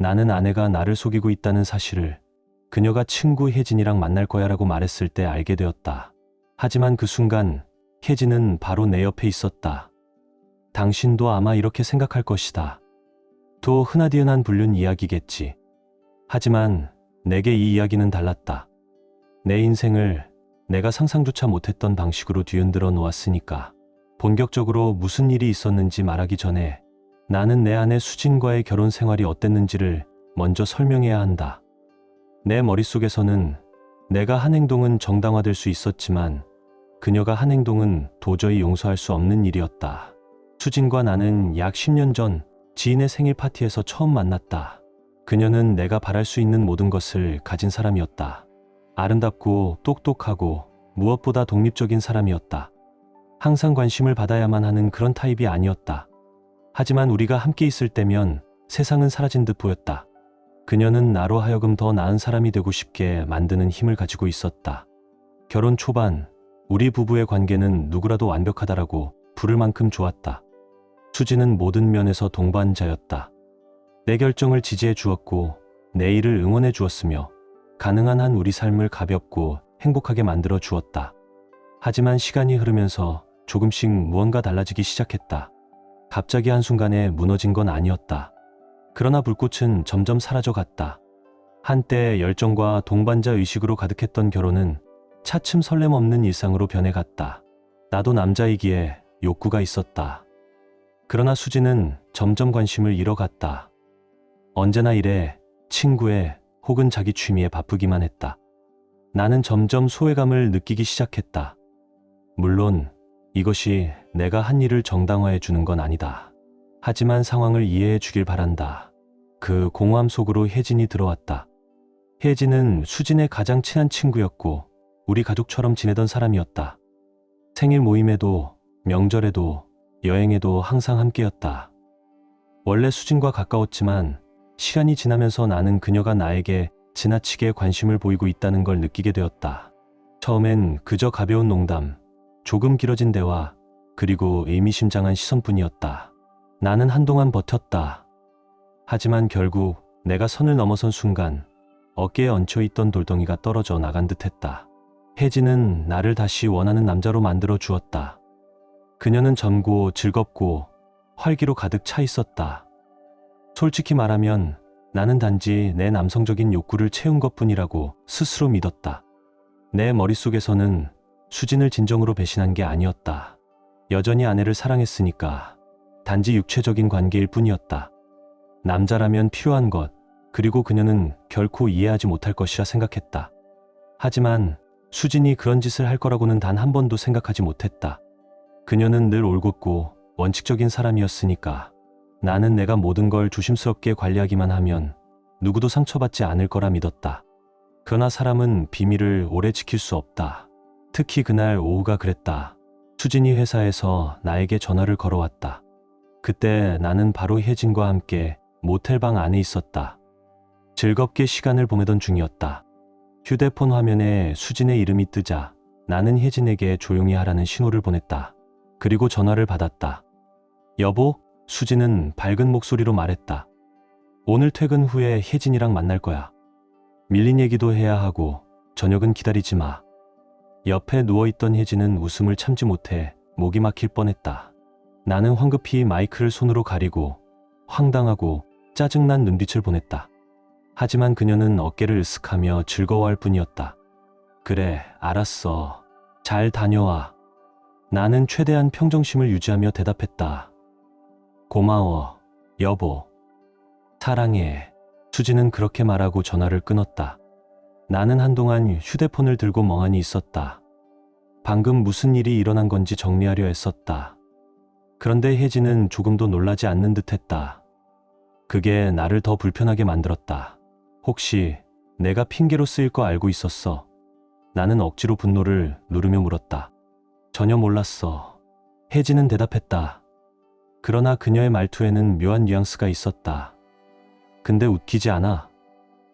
나는 아내가 나를 속이고 있다는 사실을 그녀가 친구 혜진이랑 만날 거야 라고 말했을 때 알게 되었다. 하지만 그 순간 혜진은 바로 내 옆에 있었다. 당신도 아마 이렇게 생각할 것이다. 또 흔하디흔한 불륜 이야기겠지. 하지만 내게 이 이야기는 달랐다. 내 인생을 내가 상상조차 못했던 방식으로 뒤흔들어 놓았으니까. 본격적으로 무슨 일이 있었는지 말하기 전에 나는 내 아내 수진과의 결혼 생활이 어땠는지를 먼저 설명해야 한다. 내 머릿속에서는 내가 한 행동은 정당화될 수 있었지만 그녀가 한 행동은 도저히 용서할 수 없는 일이었다. 수진과 나는 약 10년 전 지인의 생일 파티에서 처음 만났다. 그녀는 내가 바랄 수 있는 모든 것을 가진 사람이었다. 아름답고 똑똑하고 무엇보다 독립적인 사람이었다. 항상 관심을 받아야만 하는 그런 타입이 아니었다. 하지만 우리가 함께 있을 때면 세상은 사라진 듯 보였다. 그녀는 나로 하여금 더 나은 사람이 되고 싶게 만드는 힘을 가지고 있었다. 결혼 초반 우리 부부의 관계는 누구라도 완벽하다라고 부를 만큼 좋았다. 수지는 모든 면에서 동반자였다. 내 결정을 지지해 주었고 내 일을 응원해 주었으며 가능한 한 우리 삶을 가볍고 행복하게 만들어 주었다. 하지만 시간이 흐르면서 조금씩 무언가 달라지기 시작했다. 갑자기 한순간에 무너진 건 아니었다. 그러나 불꽃은 점점 사라져갔다. 한때 열정과 동반자 의식으로 가득했던 결혼은 차츰 설렘 없는 일상으로 변해갔다. 나도 남자이기에 욕구가 있었다. 그러나 수지는 점점 관심을 잃어갔다. 언제나 일에, 친구에 혹은 자기 취미에 바쁘기만 했다. 나는 점점 소외감을 느끼기 시작했다. 물론 이것이 내가 한 일을 정당화해 주는 건 아니다. 하지만 상황을 이해해 주길 바란다. 그 공허함 속으로 혜진이 들어왔다. 혜진은 수진의 가장 친한 친구였고 우리 가족처럼 지내던 사람이었다. 생일 모임에도 명절에도 여행에도 항상 함께였다. 원래 수진과 가까웠지만 시간이 지나면서 나는 그녀가 나에게 지나치게 관심을 보이고 있다는 걸 느끼게 되었다. 처음엔 그저 가벼운 농담, 조금 길어진 대화, 그리고 의미심장한 시선뿐이었다. 나는 한동안 버텼다. 하지만 결국 내가 선을 넘어선 순간 어깨에 얹혀있던 돌덩이가 떨어져 나간 듯했다. 혜진은 나를 다시 원하는 남자로 만들어 주었다. 그녀는 젊고 즐겁고 활기로 가득 차 있었다. 솔직히 말하면 나는 단지 내 남성적인 욕구를 채운 것뿐이라고 스스로 믿었다. 내 머릿속에서는 수진을 진정으로 배신한 게 아니었다. 여전히 아내를 사랑했으니까 단지 육체적인 관계일 뿐이었다. 남자라면 필요한 것, 그리고 그녀는 결코 이해하지 못할 것이라 생각했다. 하지만 수진이 그런 짓을 할 거라고는 단 한 번도 생각하지 못했다. 그녀는 늘 올곧고 원칙적인 사람이었으니까 나는 내가 모든 걸 조심스럽게 관리하기만 하면 누구도 상처받지 않을 거라 믿었다. 그러나 사람은 비밀을 오래 지킬 수 없다. 특히 그날 오후가 그랬다. 수진이 회사에서 나에게 전화를 걸어왔다. 그때 나는 바로 혜진과 함께 모텔방 안에 있었다. 즐겁게 시간을 보내던 중이었다. 휴대폰 화면에 수진의 이름이 뜨자 나는 혜진에게 조용히 하라는 신호를 보냈다. 그리고 전화를 받았다. 여보? 수진은 밝은 목소리로 말했다. 오늘 퇴근 후에 혜진이랑 만날 거야. 밀린 얘기도 해야 하고 저녁은 기다리지 마. 옆에 누워있던 혜진은 웃음을 참지 못해 목이 막힐 뻔했다. 나는 황급히 마이크를 손으로 가리고 황당하고 짜증난 눈빛을 보냈다. 하지만 그녀는 어깨를 으쓱하며 즐거워할 뿐이었다. 그래, 알았어. 잘 다녀와. 나는 최대한 평정심을 유지하며 대답했다. 고마워, 여보. 사랑해. 수지는 그렇게 말하고 전화를 끊었다. 나는 한동안 휴대폰을 들고 멍하니 있었다. 방금 무슨 일이 일어난 건지 정리하려 했었다. 그런데 혜진은 조금도 놀라지 않는 듯했다. 그게 나를 더 불편하게 만들었다. 혹시 내가 핑계로 쓰일 거 알고 있었어? 나는 억지로 분노를 누르며 물었다. 전혀 몰랐어. 혜진은 대답했다. 그러나 그녀의 말투에는 묘한 뉘앙스가 있었다. 근데 웃기지 않아?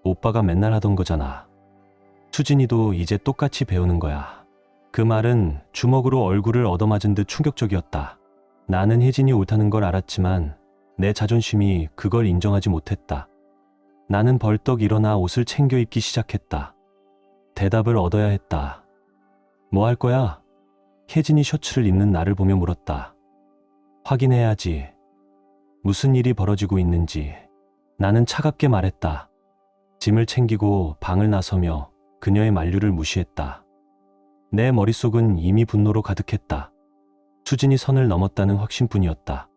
오빠가 맨날 하던 거잖아. 수진이도 이제 똑같이 배우는 거야. 그 말은 주먹으로 얼굴을 얻어맞은 듯 충격적이었다. 나는 혜진이 옳다는 걸 알았지만 내 자존심이 그걸 인정하지 못했다. 나는 벌떡 일어나 옷을 챙겨 입기 시작했다. 대답을 얻어야 했다. 뭐 할 거야? 혜진이 셔츠를 입는 나를 보며 물었다. 확인해야지. 무슨 일이 벌어지고 있는지. 나는 차갑게 말했다. 짐을 챙기고 방을 나서며 그녀의 만류를 무시했다. 내 머릿속은 이미 분노로 가득했다. 수진이 선을 넘었다는 확신뿐이었다.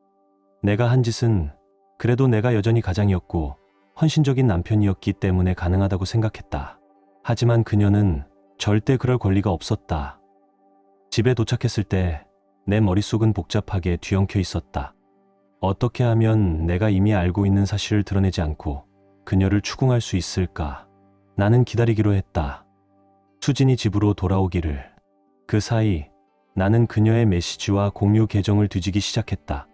내가 한 짓은 그래도 내가 여전히 가장이었고 헌신적인 남편이었기 때문에 가능하다고 생각했다. 하지만 그녀는 절대 그럴 권리가 없었다. 집에 도착했을 때 내 머릿속은 복잡하게 뒤엉켜 있었다. 어떻게 하면 내가 이미 알고 있는 사실을 드러내지 않고 그녀를 추궁할 수 있을까? 나는 기다리기로 했다. 수진이 집으로 돌아오기를. 그 사이 나는 그녀의 메시지와 공유 계정을 뒤지기 시작했다.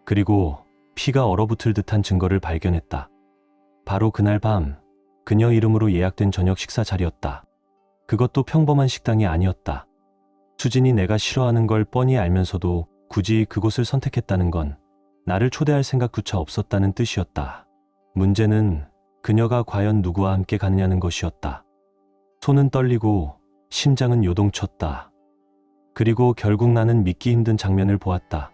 그리고 피가 얼어붙을 듯한 증거를 발견했다. 바로 그날 밤 그녀 이름으로 예약된 저녁 식사 자리였다. 그것도 평범한 식당이 아니었다. 수진이 내가 싫어하는 걸 뻔히 알면서도 굳이 그곳을 선택했다는 건 나를 초대할 생각조차 없었다는 뜻이었다. 문제는 그녀가 과연 누구와 함께 가느냐는 것이었다. 손은 떨리고 심장은 요동쳤다. 그리고 결국 나는 믿기 힘든 장면을 보았다.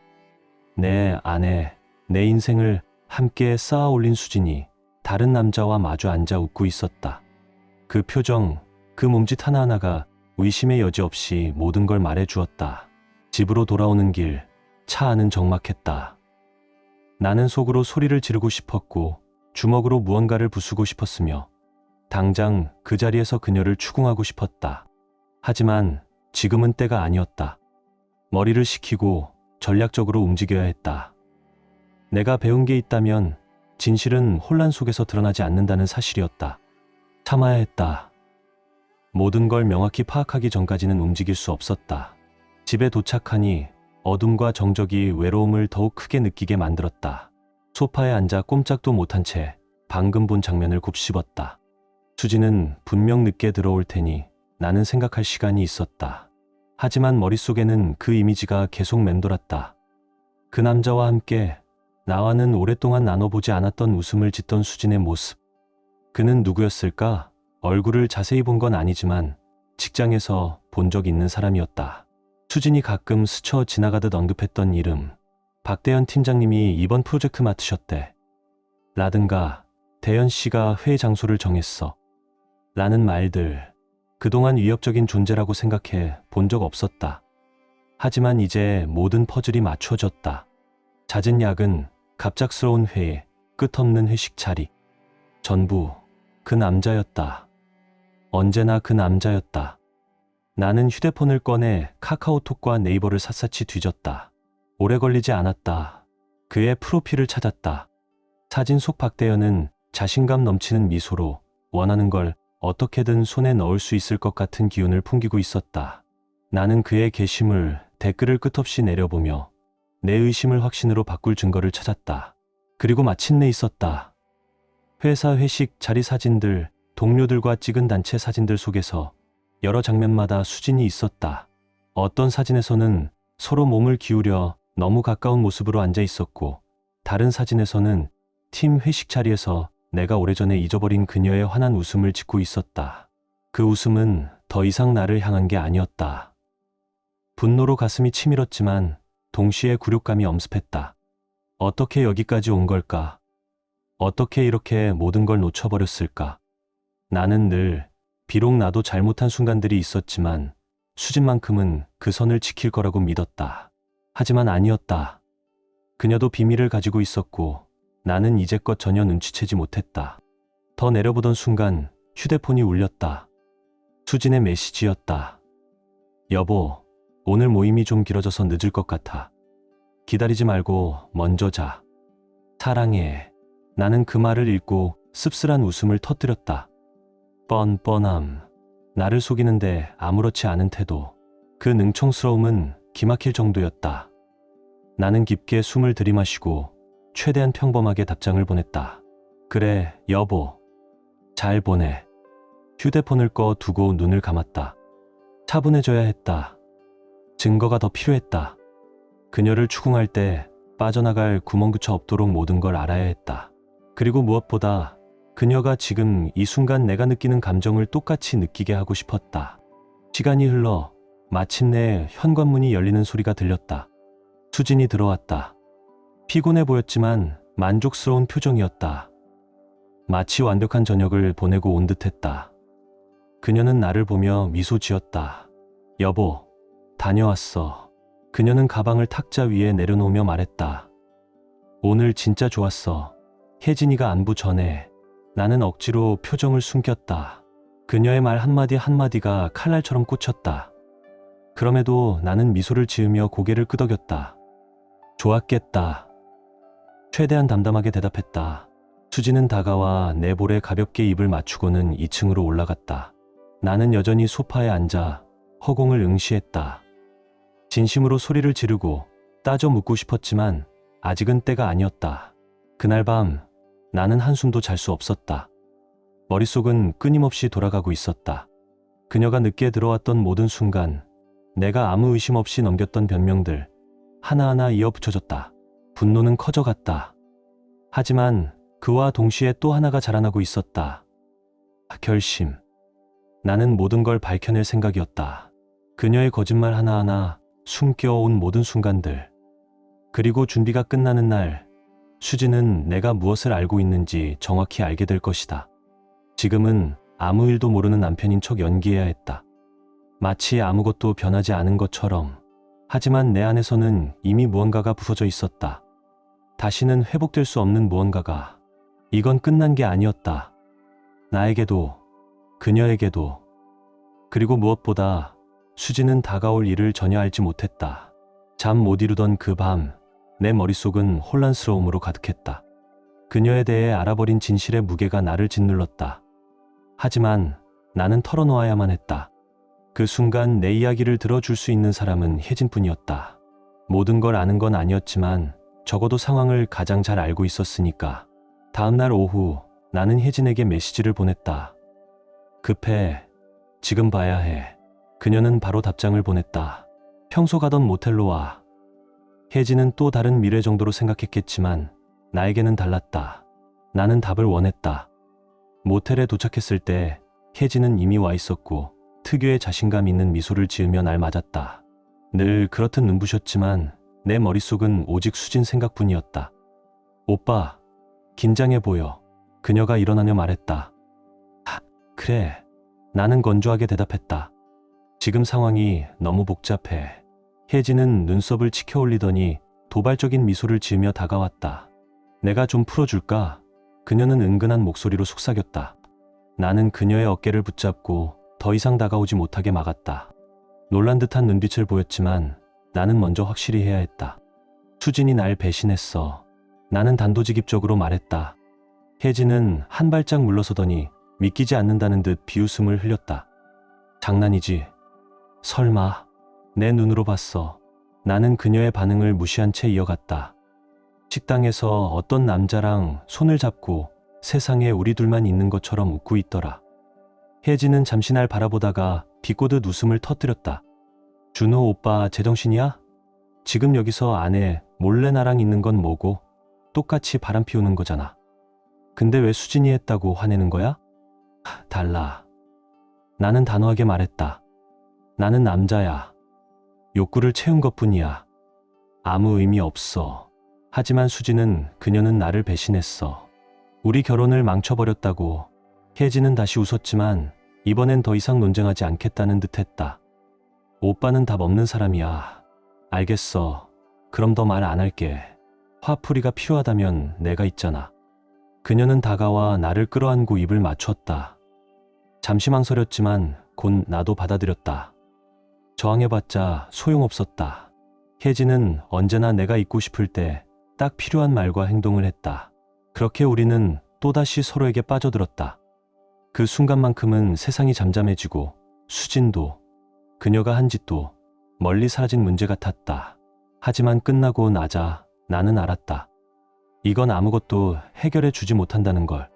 내 아내, 내 인생을 함께 쌓아 올린 수진이 다른 남자와 마주 앉아 웃고 있었다. 그 표정, 그 몸짓 하나하나가 의심의 여지 없이 모든 걸 말해주었다. 집으로 돌아오는 길, 차 안은 적막했다. 나는 속으로 소리를 지르고 싶었고 주먹으로 무언가를 부수고 싶었으며 당장 그 자리에서 그녀를 추궁하고 싶었다. 하지만 지금은 때가 아니었다. 머리를 식히고 전략적으로 움직여야 했다. 내가 배운 게 있다면 진실은 혼란 속에서 드러나지 않는다는 사실이었다. 참아야 했다. 모든 걸 명확히 파악하기 전까지는 움직일 수 없었다. 집에 도착하니 어둠과 정적이 외로움을 더욱 크게 느끼게 만들었다. 소파에 앉아 꼼짝도 못한 채 방금 본 장면을 곱씹었다. 수지는 분명 늦게 들어올 테니 나는 생각할 시간이 있었다. 하지만 머릿속에는 그 이미지가 계속 맴돌았다. 그 남자와 함께 나와는 오랫동안 나눠보지 않았던 웃음을 짓던 수진의 모습. 그는 누구였을까? 얼굴을 자세히 본 건 아니지만 직장에서 본 적 있는 사람이었다. 수진이 가끔 스쳐 지나가듯 언급했던 이름. 박대현 팀장님이 이번 프로젝트 맡으셨대. 라든가 대현 씨가 회의 장소를 정했어. 라는 말들. 그동안 위협적인 존재라고 생각해 본 적 없었다. 하지만 이제 모든 퍼즐이 맞춰졌다. 잦은 야근, 갑작스러운 회의, 끝없는 회식 자리. 전부 그 남자였다. 언제나 그 남자였다. 나는 휴대폰을 꺼내 카카오톡과 네이버를 샅샅이 뒤졌다. 오래 걸리지 않았다. 그의 프로필을 찾았다. 사진 속 박대현은 자신감 넘치는 미소로 원하는 걸 어떻게든 손에 넣을 수 있을 것 같은 기운을 풍기고 있었다. 나는 그의 게시물, 댓글을 끝없이 내려보며 내 의심을 확신으로 바꿀 증거를 찾았다. 그리고 마침내 있었다. 회사 회식 자리 사진들, 동료들과 찍은 단체 사진들 속에서 여러 장면마다 수진이 있었다. 어떤 사진에서는 서로 몸을 기울여 너무 가까운 모습으로 앉아 있었고, 다른 사진에서는 팀 회식 자리에서 내가 오래전에 잊어버린 그녀의 환한 웃음을 짓고 있었다. 그 웃음은 더 이상 나를 향한 게 아니었다. 분노로 가슴이 치밀었지만 동시에 굴욕감이 엄습했다. 어떻게 여기까지 온 걸까? 어떻게 이렇게 모든 걸 놓쳐버렸을까? 나는 늘 비록 나도 잘못한 순간들이 있었지만 수진만큼은 그 선을 지킬 거라고 믿었다. 하지만 아니었다. 그녀도 비밀을 가지고 있었고 나는 이제껏 전혀 눈치채지 못했다. 더 내려보던 순간 휴대폰이 울렸다. 수진의 메시지였다. 여보, 오늘 모임이 좀 길어져서 늦을 것 같아. 기다리지 말고 먼저 자. 사랑해. 나는 그 말을 읽고 씁쓸한 웃음을 터뜨렸다. 뻔뻔함. 나를 속이는데 아무렇지 않은 태도. 그 능청스러움은 기막힐 정도였다. 나는 깊게 숨을 들이마시고 최대한 평범하게 답장을 보냈다. 그래, 여보. 잘 보내. 휴대폰을 꺼 두고 눈을 감았다. 차분해져야 했다. 증거가 더 필요했다. 그녀를 추궁할 때 빠져나갈 구멍 그쳐 없도록 모든 걸 알아야 했다. 그리고 무엇보다 그녀가 지금 이 순간 내가 느끼는 감정을 똑같이 느끼게 하고 싶었다. 시간이 흘러 마침내 현관문이 열리는 소리가 들렸다. 수진이 들어왔다. 피곤해 보였지만 만족스러운 표정이었다. 마치 완벽한 저녁을 보내고 온 듯했다. 그녀는 나를 보며 미소 지었다. 여보, 다녀왔어. 그녀는 가방을 탁자 위에 내려놓으며 말했다. 오늘 진짜 좋았어. 혜진이가 안부 전에 나는 억지로 표정을 숨겼다. 그녀의 말 한마디 한마디가 칼날처럼 꽂혔다. 그럼에도 나는 미소를 지으며 고개를 끄덕였다. 좋았겠다. 최대한 담담하게 대답했다. 수지는 다가와 내 볼에 가볍게 입을 맞추고는 2층으로 올라갔다. 나는 여전히 소파에 앉아 허공을 응시했다. 진심으로 소리를 지르고 따져 묻고 싶었지만 아직은 때가 아니었다. 그날 밤 나는 한숨도 잘 수 없었다. 머릿속은 끊임없이 돌아가고 있었다. 그녀가 늦게 들어왔던 모든 순간, 내가 아무 의심 없이 넘겼던 변명들 하나하나 이어 붙여졌다. 분노는 커져갔다. 하지만 그와 동시에 또 하나가 자라나고 있었다. 결심. 나는 모든 걸 밝혀낼 생각이었다. 그녀의 거짓말 하나하나, 숨겨온 모든 순간들. 그리고 준비가 끝나는 날, 수지는 내가 무엇을 알고 있는지 정확히 알게 될 것이다. 지금은 아무 일도 모르는 남편인 척 연기해야 했다. 마치 아무것도 변하지 않은 것처럼. 하지만 내 안에서는 이미 무언가가 부서져 있었다. 다시는 회복될 수 없는 무언가가. 이건 끝난 게 아니었다. 나에게도, 그녀에게도. 그리고 무엇보다 수지는 다가올 일을 전혀 알지 못했다. 잠 못 이루던 그 밤, 내 머릿속은 혼란스러움으로 가득했다. 그녀에 대해 알아버린 진실의 무게가 나를 짓눌렀다. 하지만 나는 털어놓아야만 했다. 그 순간 내 이야기를 들어줄 수 있는 사람은 혜진뿐이었다. 모든 걸 아는 건 아니었지만 적어도 상황을 가장 잘 알고 있었으니까. 다음 날 오후 나는 혜진에게 메시지를 보냈다. 급해. 지금 봐야 해. 그녀는 바로 답장을 보냈다. 평소 가던 모텔로 와. 혜진은 또 다른 미래 정도로 생각했겠지만 나에게는 달랐다. 나는 답을 원했다. 모텔에 도착했을 때 혜진은 이미 와 있었고 특유의 자신감 있는 미소를 지으며 날 맞았다. 늘 그렇듯 눈부셨지만 내 머릿속은 오직 수진 생각뿐이었다. 오빠, 긴장해 보여. 그녀가 일어나며 말했다. 그래. 나는 건조하게 대답했다. 지금 상황이 너무 복잡해. 혜진은 눈썹을 치켜 올리더니 도발적인 미소를 지으며 다가왔다. 내가 좀 풀어줄까? 그녀는 은근한 목소리로 속삭였다. 나는 그녀의 어깨를 붙잡고 더 이상 다가오지 못하게 막았다. 놀란 듯한 눈빛을 보였지만 나는 먼저 확실히 해야 했다. 수진이 날 배신했어. 나는 단도직입적으로 말했다. 혜진은 한 발짝 물러서더니 믿기지 않는다는 듯 비웃음을 흘렸다. 장난이지? 설마. 내 눈으로 봤어. 나는 그녀의 반응을 무시한 채 이어갔다. 식당에서 어떤 남자랑 손을 잡고 세상에 우리 둘만 있는 것처럼 웃고 있더라. 혜진은 잠시 날 바라보다가 비꼬듯 웃음을 터뜨렸다. 준호 오빠 제정신이야? 지금 여기서 아내 몰래 나랑 있는 건 뭐고? 똑같이 바람 피우는 거잖아. 근데 왜 수진이 했다고 화내는 거야? 달라. 나는 단호하게 말했다. 나는 남자야. 욕구를 채운 것뿐이야. 아무 의미 없어. 하지만 수지는 그녀는 나를 배신했어. 우리 결혼을 망쳐버렸다고. 혜진은 다시 웃었지만 이번엔 더 이상 논쟁하지 않겠다는 듯했다. 오빠는 답 없는 사람이야. 알겠어. 그럼 더 말 안 할게. 화풀이가 필요하다면 내가 있잖아. 그녀는 다가와 나를 끌어안고 입을 맞췄다. 잠시 망설였지만 곧 나도 받아들였다. 저항해봤자 소용없었다. 혜진은 언제나 내가 있고 싶을 때 딱 필요한 말과 행동을 했다. 그렇게 우리는 또다시 서로에게 빠져들었다. 그 순간만큼은 세상이 잠잠해지고 수진도, 그녀가 한 짓도 멀리 사라진 문제 같았다. 하지만 끝나고 나자 나는 알았다. 이건 아무것도 해결해 주지 못한다는 걸.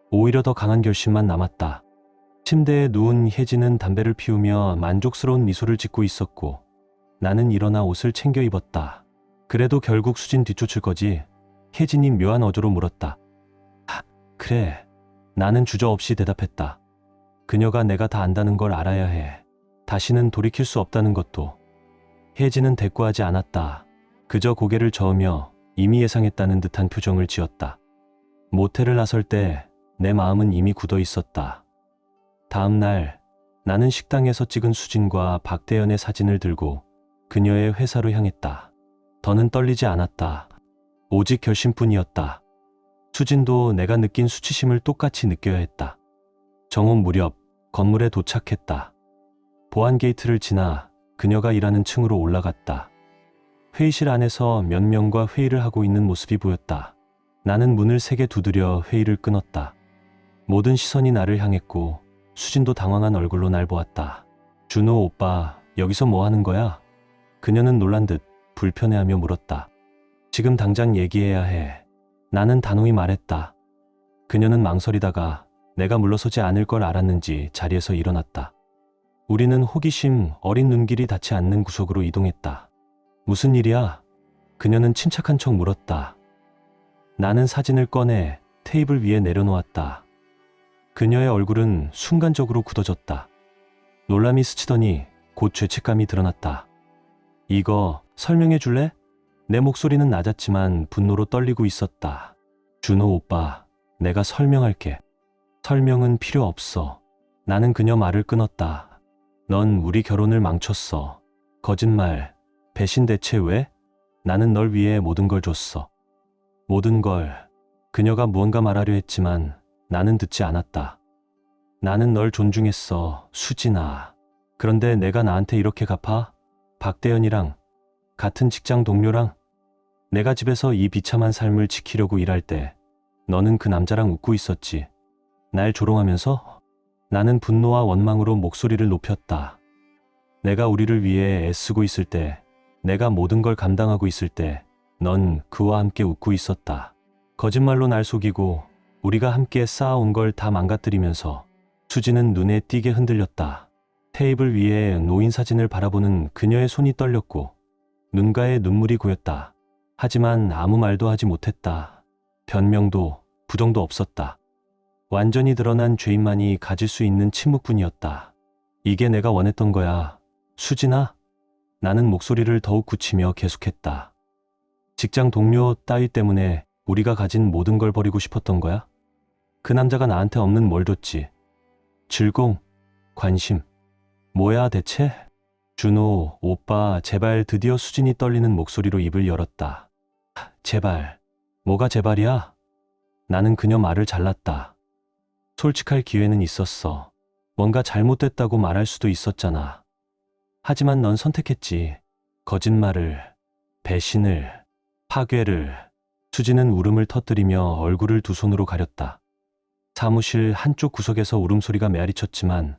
오히려 더 강한 결심만 남았다. 침대에 누운 혜진은 담배를 피우며 만족스러운 미소를 짓고 있었고 나는 일어나 옷을 챙겨 입었다. 그래도 결국 수진 뒤쫓을 거지? 혜진이 묘한 어조로 물었다. 그래. 나는 주저없이 대답했다. 그녀가 내가 다 안다는 걸 알아야 해. 다시는 돌이킬 수 없다는 것도. 혜진은 대꾸하지 않았다. 그저 고개를 저으며 이미 예상했다는 듯한 표정을 지었다. 모텔을 나설 때 내 마음은 이미 굳어 있었다. 다음 날 나는 식당에서 찍은 수진과 박대연의 사진을 들고 그녀의 회사로 향했다. 더는 떨리지 않았다. 오직 결심뿐이었다. 수진도 내가 느낀 수치심을 똑같이 느껴야 했다. 정오 무렵 건물에 도착했다. 보안 게이트를 지나 그녀가 일하는 층으로 올라갔다. 회의실 안에서 몇 명과 회의를 하고 있는 모습이 보였다. 나는 문을 세게 두드려 회의를 끊었다. 모든 시선이 나를 향했고 수진도 당황한 얼굴로 날 보았다. 준호 오빠, 여기서 뭐 하는 거야? 그녀는 놀란 듯 불편해하며 물었다. 지금 당장 얘기해야 해. 나는 단호히 말했다. 그녀는 망설이다가 내가 물러서지 않을 걸 알았는지 자리에서 일어났다. 우리는 호기심 어린 눈길이 닿지 않는 구석으로 이동했다. 무슨 일이야? 그녀는 침착한 척 물었다. 나는 사진을 꺼내 테이블 위에 내려놓았다. 그녀의 얼굴은 순간적으로 굳어졌다. 놀람이 스치더니 곧 죄책감이 드러났다. 이거 설명해 줄래? 내 목소리는 낮았지만 분노로 떨리고 있었다. 준호 오빠, 내가 설명할게. 설명은 필요 없어. 나는 그녀 말을 끊었다. 넌 우리 결혼을 망쳤어. 거짓말, 배신 대체 왜? 나는 널 위해 모든 걸 줬어. 모든 걸. 그녀가 무언가 말하려 했지만 나는 듣지 않았다. 나는 널 존중했어, 수진아. 그런데 내가 나한테 이렇게 갚아? 박대연이랑, 같은 직장 동료랑? 내가 집에서 이 비참한 삶을 지키려고 일할 때 너는 그 남자랑 웃고 있었지. 날 조롱하면서? 나는 분노와 원망으로 목소리를 높였다. 내가 우리를 위해 애쓰고 있을 때, 내가 모든 걸 감당하고 있을 때 넌 그와 함께 웃고 있었다. 거짓말로 날 속이고 우리가 함께 쌓아온 걸 다 망가뜨리면서. 수지는 눈에 띄게 흔들렸다. 테이블 위에 놓인 사진을 바라보는 그녀의 손이 떨렸고 눈가에 눈물이 고였다. 하지만 아무 말도 하지 못했다. 변명도 부정도 없었다. 완전히 드러난 죄인만이 가질 수 있는 침묵뿐이었다. 이게 내가 원했던 거야, 수진아? 나는 목소리를 더욱 굳히며 계속했다. 직장 동료 따위 때문에 우리가 가진 모든 걸 버리고 싶었던 거야? 그 남자가 나한테 없는 뭘 줬지? 즐거움, 관심. 뭐야 대체? 준호, 오빠, 제발. 드디어 수진이 떨리는 목소리로 입을 열었다. 제발. 뭐가 제발이야? 나는 그녀 말을 잘랐다. 솔직할 기회는 있었어. 뭔가 잘못됐다고 말할 수도 있었잖아. 하지만 넌 선택했지. 거짓말을, 배신을, 파괴를. 수지는 울음을 터뜨리며 얼굴을 두 손으로 가렸다. 사무실 한쪽 구석에서 울음소리가 메아리쳤지만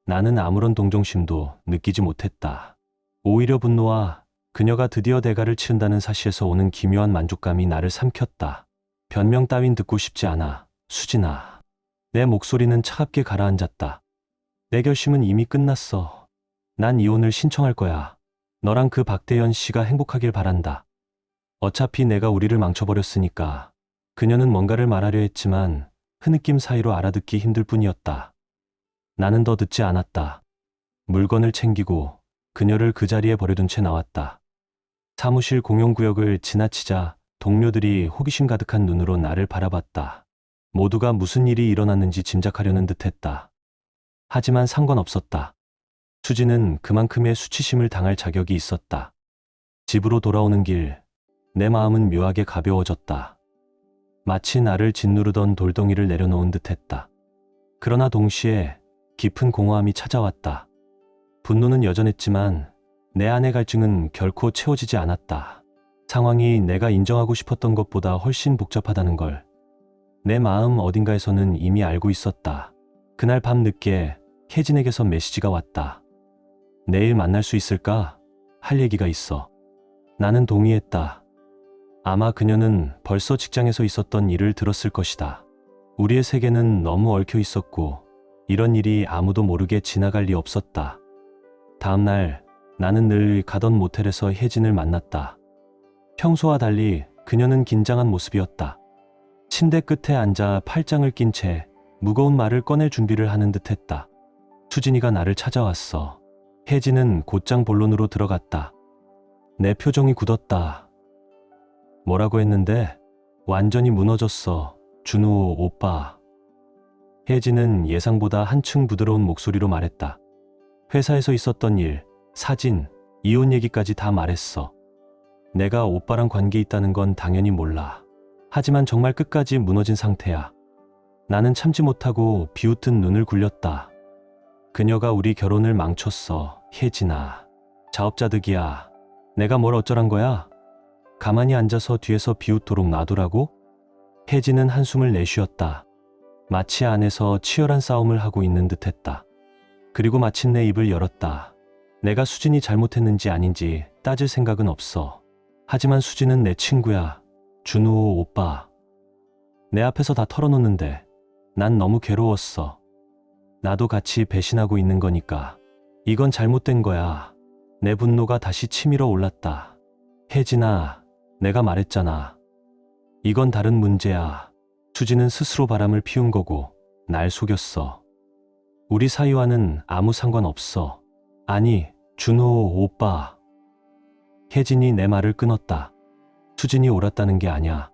나는 아무런 동정심도 느끼지 못했다. 오히려 분노와 그녀가 드디어 대가를 치른다는 사실에서 오는 기묘한 만족감이 나를 삼켰다. 변명 따윈 듣고 싶지 않아, 수진아. 내 목소리는 차갑게 가라앉았다. 내 결심은 이미 끝났어. 난 이혼을 신청할 거야. 너랑 그 박대연 씨가 행복하길 바란다. 어차피 내가 우리를 망쳐버렸으니까. 그녀는 뭔가를 말하려 했지만 흐느낌 사이로 알아듣기 힘들 뿐이었다. 나는 더 듣지 않았다. 물건을 챙기고 그녀를 그 자리에 버려둔 채 나왔다. 사무실 공용구역을 지나치자 동료들이 호기심 가득한 눈으로 나를 바라봤다. 모두가 무슨 일이 일어났는지 짐작하려는 듯했다. 하지만 상관없었다. 수지는 그만큼의 수치심을 당할 자격이 있었다. 집으로 돌아오는 길, 내 마음은 묘하게 가벼워졌다. 마치 나를 짓누르던 돌덩이를 내려놓은 듯했다. 그러나 동시에 깊은 공허함이 찾아왔다. 분노는 여전했지만 내 안의 갈증은 결코 채워지지 않았다. 상황이 내가 인정하고 싶었던 것보다 훨씬 복잡하다는 걸 내 마음 어딘가에서는 이미 알고 있었다. 그날 밤 늦게 혜진에게서 메시지가 왔다. 내일 만날 수 있을까? 할 얘기가 있어. 나는 동의했다. 아마 그녀는 벌써 직장에서 있었던 일을 들었을 것이다. 우리의 세계는 너무 얽혀 있었고 이런 일이 아무도 모르게 지나갈 리 없었다. 다음 날 나는 늘 가던 모텔에서 혜진을 만났다. 평소와 달리 그녀는 긴장한 모습이었다. 침대 끝에 앉아 팔짱을 낀 채 무거운 말을 꺼낼 준비를 하는 듯 했다. 수진이가 나를 찾아왔어. 혜진은 곧장 본론으로 들어갔다. 내 표정이 굳었다. 뭐라고 했는데? 완전히 무너졌어. 준우 오빠. 혜진은 예상보다 한층 부드러운 목소리로 말했다. 회사에서 있었던 일, 사진, 이혼 얘기까지 다 말했어. 내가 오빠랑 관계 있다는 건 당연히 몰라. 하지만 정말 끝까지 무너진 상태야. 나는 참지 못하고 비웃듯 눈을 굴렸다. 그녀가 우리 결혼을 망쳤어. 혜진아. 자업자득이야. 내가 뭘 어쩌란 거야? 가만히 앉아서 뒤에서 비웃도록 놔두라고? 혜진은 한숨을 내쉬었다. 마치 안에서 치열한 싸움을 하고 있는 듯 했다. 그리고 마침내 입을 열었다. 내가 수진이 잘못했는지 아닌지 따질 생각은 없어. 하지만 수진은 내 친구야. 준우 오빠. 내 앞에서 다 털어놓는데 난 너무 괴로웠어. 나도 같이 배신하고 있는 거니까. 이건 잘못된 거야. 내 분노가 다시 치밀어 올랐다. 혜진아, 내가 말했잖아. 이건 다른 문제야. 수진은 스스로 바람을 피운 거고 날 속였어. 우리 사이와는 아무 상관없어. 아니, 준호 오빠. 혜진이 내 말을 끊었다. 수진이 옳았다는 게 아냐.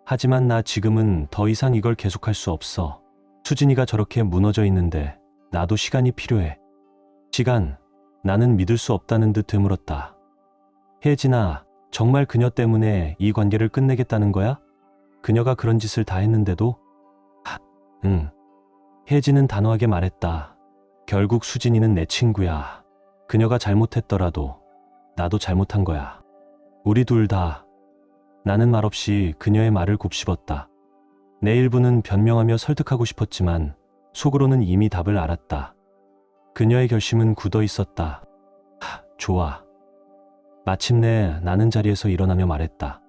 하지만 나 지금은 더 이상 이걸 계속할 수 없어. 수진이가 저렇게 무너져 있는데 나도 시간이 필요해. 시간, 나는 믿을 수 없다는 듯 되물었다. 혜진아, 정말 그녀 때문에 이 관계를 끝내겠다는 거야? 그녀가 그런 짓을 다 했는데도? 응. 혜진은 단호하게 말했다. 결국 수진이는 내 친구야. 그녀가 잘못했더라도 나도 잘못한 거야. 우리 둘 다. 나는 말없이 그녀의 말을 곱씹었다. 내 일부는 변명하며 설득하고 싶었지만 속으로는 이미 답을 알았다. 그녀의 결심은 굳어 있었다. 좋아. 마침내 나는 자리에서 일어나며 말했다.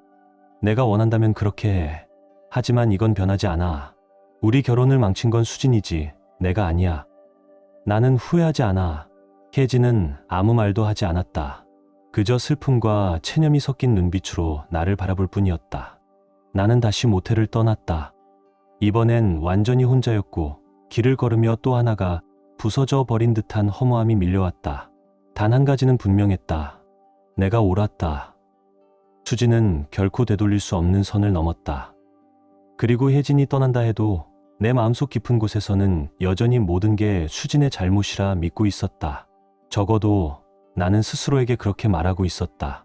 내가 원한다면 그렇게 해. 하지만 이건 변하지 않아. 우리 결혼을 망친 건 수진이지 내가 아니야. 나는 후회하지 않아. 혜진은 아무 말도 하지 않았다. 그저 슬픔과 체념이 섞인 눈빛으로 나를 바라볼 뿐이었다. 나는 다시 모텔을 떠났다. 이번엔 완전히 혼자였고 길을 걸으며 또 하나가 부서져 버린 듯한 허무함이 밀려왔다. 단 한 가지는 분명했다. 내가 옳았다. 수진은 결코 되돌릴 수 없는 선을 넘었다. 그리고 혜진이 떠난다 해도 내 마음속 깊은 곳에서는 여전히 모든 게 수진의 잘못이라 믿고 있었다. 적어도 나는 스스로에게 그렇게 말하고 있었다.